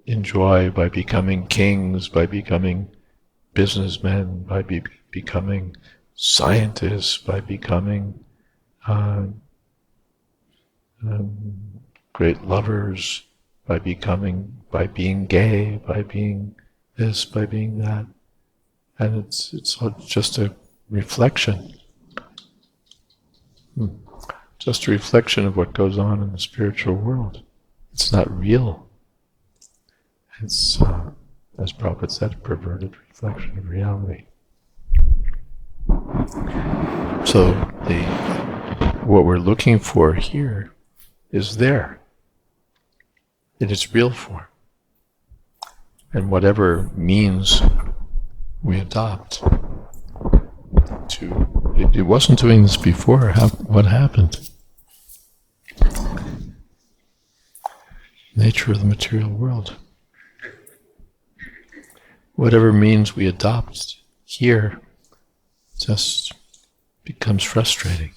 enjoy by becoming kings, by becoming businessmen, by becoming scientists, by becoming great lovers, by being gay, by being this, by being that. And it's just a reflection. Just a reflection of what goes on in the spiritual world. It's not real. It's, as Prabhupada said, a perverted reflection of reality. So what we're looking for here is there in its real form. And whatever means we adopt it wasn't doing this before. What happened? Nature of the material world. Whatever means we adopt here just becomes frustrating.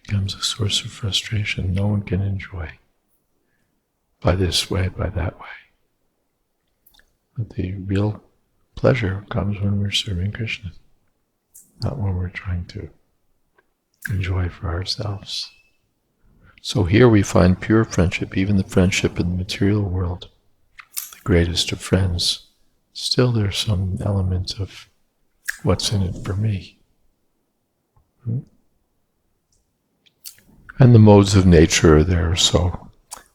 Becomes a source of frustration no one can enjoy. By this way, by that way. But the real pleasure comes when we're serving Krishna, not when we're trying to enjoy for ourselves. So here we find pure friendship, even the friendship in the material world, the greatest of friends. Still there's some element of what's in it for me. And the modes of nature are there, so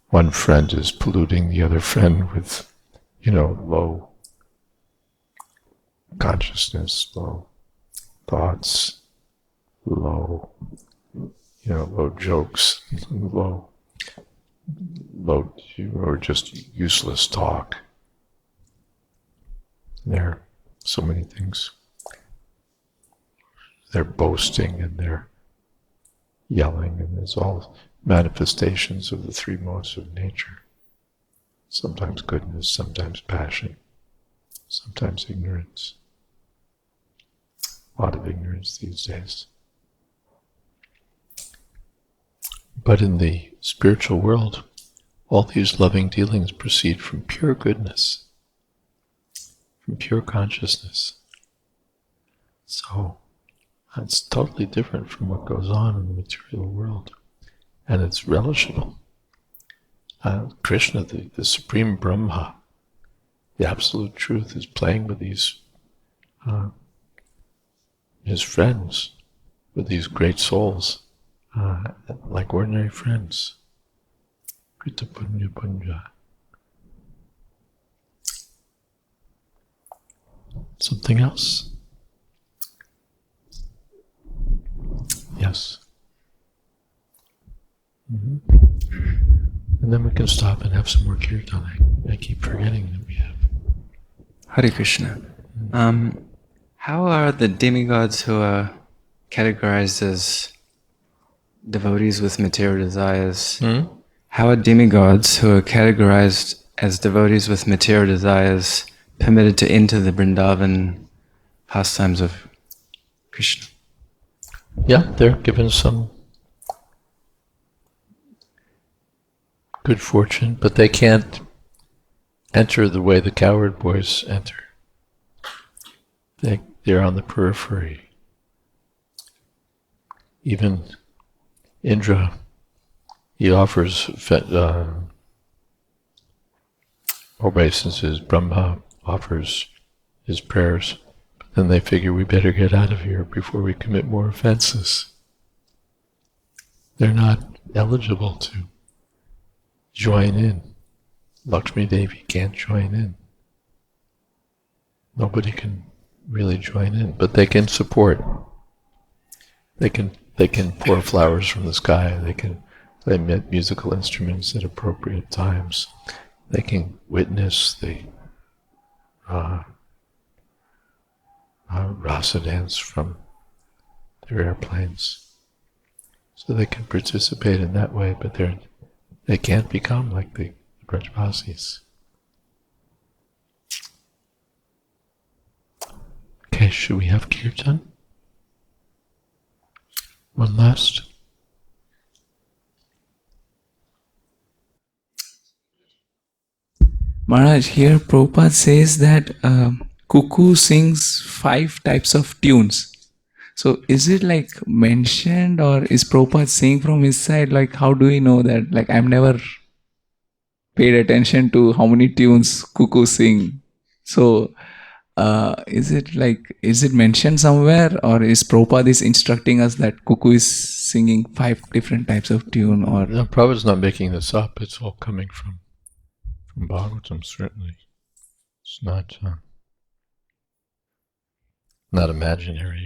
one friend is polluting the other friend with, low consciousness, low thoughts, low jokes, low, or just useless talk. There are so many things. They're boasting and they're yelling, and there's all manifestations of the three modes of nature. Sometimes goodness, sometimes passion, sometimes ignorance. A lot of ignorance these days. But in the spiritual world, all these loving dealings proceed from pure goodness, from pure consciousness. So it's totally different from what goes on in the material world. And it's relishable. Krishna, the supreme Brahma, the absolute truth, is playing with these, his friends, with these great souls, like ordinary friends. Krita Punya Punja. Something else? Yes. And then we can stop and have some more kirtan. I keep forgetting that we have. Hare Krishna. How are the demigods who are categorized as devotees with material desires? How are demigods who are categorized as devotees with material desires permitted to enter the Vrindavan pastimes of Krishna? Yeah, they're given some good fortune, but they can't enter the way the cowherd boys enter. They're on the periphery. Even Indra, he offers obeisances. Brahma offers his prayers. But then they figure we better get out of here before we commit more offenses. They're not eligible to join in. Lakshmi Devi can't join in. Nobody can really join in, but they can support. They can pour flowers from the sky. They can play musical instruments at appropriate times. They can witness the rasa dance from their airplanes. So they can participate in that way, but they can't become like the Brajvasis. Okay, should we have kirtan? One last. Maharaj, here Prabhupada says that cuckoo sings 5 types of tunes. So is it like mentioned, or is Prabhupada saying from his side? Like, how do we know that? Like, I've never paid attention to how many tunes cuckoo sing. So is it mentioned somewhere, or is Prabhupada instructing us that cuckoo is singing 5 different types of tune? Or No, Prabhupada's not making this up. It's all coming from Bhagavatam, certainly. It's not not imaginary.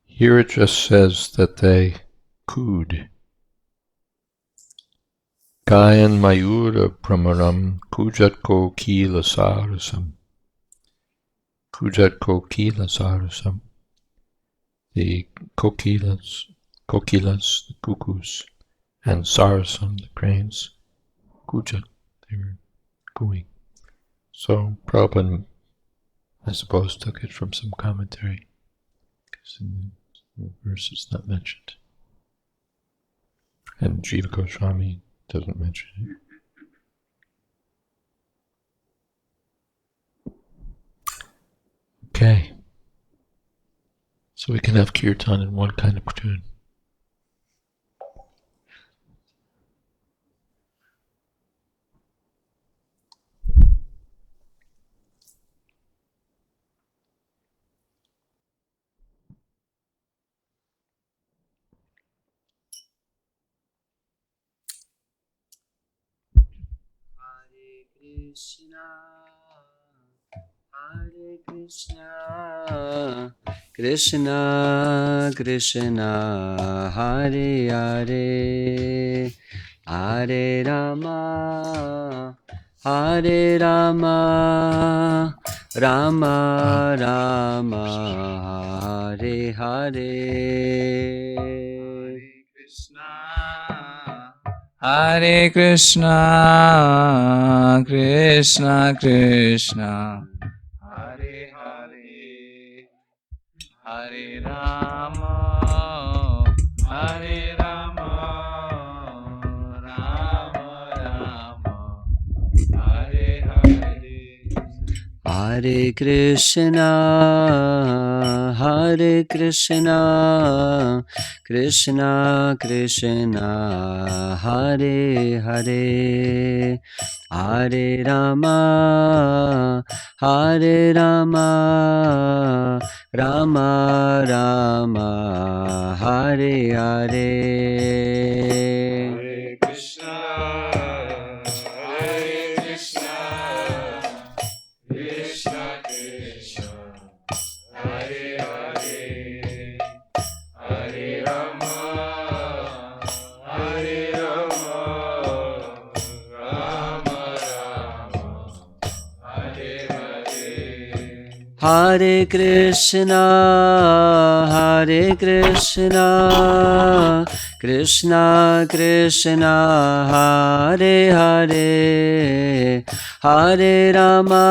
Here it just says that they cooed. Gayan Mayura Pramaram Kujatko Kila Sarasam. Kujatko Kila Sarasam. The kokilas, the cuckoos, and Sarasam, the cranes. Kujat, they were cooing. So Prabhupada, I suppose, took it from some commentary, because in the verse it's not mentioned. And Jiva Goswami doesn't mention it. Okay. So we can have kirtan in one kind of tune. Hare Krishna, Krishna Krishna, Hare Hare, Hare Rama, Hare Rama, Rama Rama, Hare Hare. Hare Krishna, Krishna Krishna, Hare Hare, Hare Rama, Hare Rama, Rama Rama, Hare Hare. Hare Krishna, Hare Krishna, Krishna Krishna, Hare Hare, Hare Rama, Hare Rama, Rama Rama, Hare Hare. Hare Krishna, Hare Krishna, Krishna Krishna, Hare Hare, Hare Rama, Hare Rama, Rama Rama, Hare Hare. Hare Krishna, Hare Krishna, Krishna Krishna, Hare Hare, Hare Rama,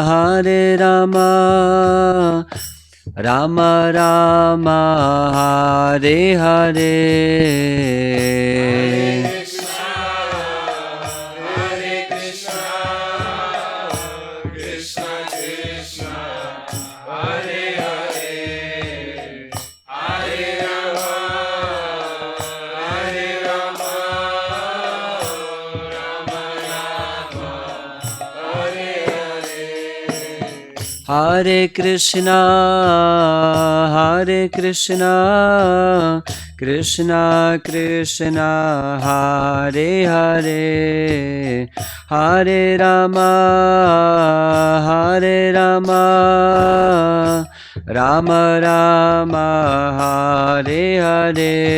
Hare Rama, Rama Rama, Hare Hare. Hare Krishna, Hare Krishna, Krishna Krishna, Hare Hare, Hare Rama, Hare Rama, Rama Rama, Hare Hare.